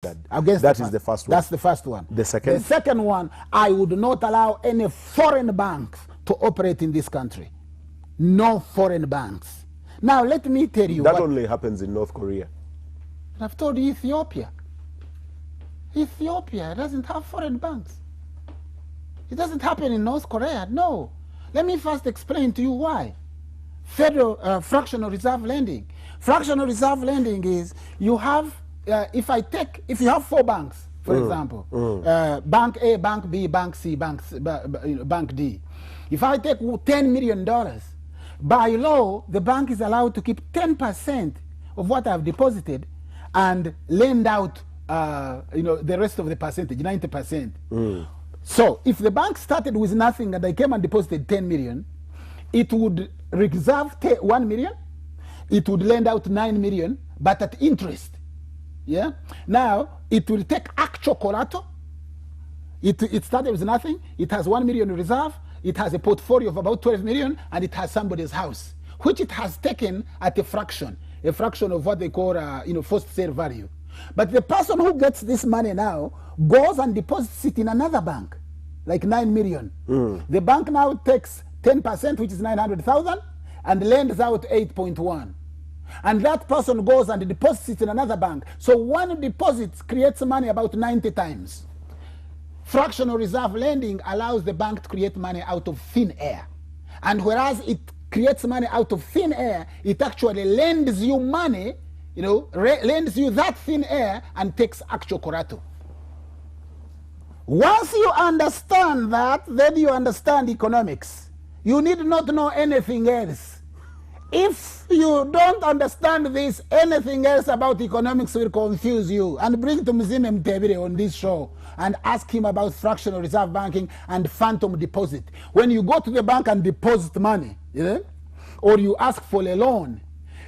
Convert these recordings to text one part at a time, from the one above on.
That is the first one. That's the first one. The second? The second one, I would not allow any foreign banks to operate in this country. No foreign banks. Now, let me tell you. That only happens in North Korea. I've told you Ethiopia. Ethiopia doesn't have foreign banks. It doesn't happen in North Korea, no. Let me first explain to you why. Federal fractional reserve lending. Fractional reserve lending is you have, if you have 4 banks, for example, Bank A, Bank B, Bank C, Bank D. If I take $10 million, by law, the bank is allowed to keep 10% of what I've deposited and lend out the rest of the percentage, 90%. So if the bank started with nothing and I came and deposited 10 million, it would reserve 1 million, it would lend out 9 million, but at interest. Yeah. Now it will take actual collateral. It started with nothing. It has 1 million reserve. It has a portfolio of about 12 million, and it has somebody's house, which it has taken at a fraction of what they call first sale value. But the person who gets this money now goes and deposits it in another bank, like 9 million. The bank now takes 10%, which is 900,000, and lends out 8.1. And that person goes and deposits it in another bank. So one deposit creates money about 90 times. Fractional reserve lending allows the bank to create money out of thin air. And whereas it creates money out of thin air, it actually lends you money, lends you that thin air and takes actual collateral. Once you understand that, then you understand economics. You need not know anything else. If you don't understand this, anything else about economics will confuse you. And bring to Mzime Mtebire on this show and ask him about fractional reserve banking and phantom deposit. When you go to the bank and deposit money, or you ask for a loan,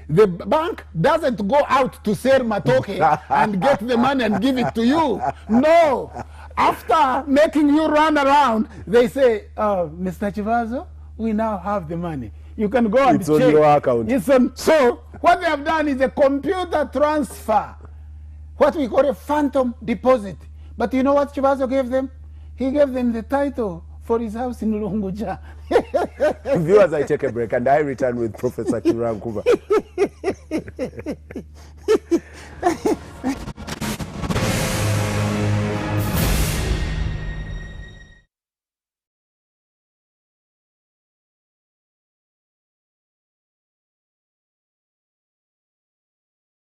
the bank doesn't go out to sell matoke and get the money and give it to you. No. After making you run around, they say, Mr. Chivazo, we now have the money. You can go and check. It's on your account. So what they have done is a computer transfer, what we call a phantom deposit. But you know what Chivazo gave them? He gave them the title for his house in Lunguja. Viewers, I take a break and I return with Professor Kirankuba.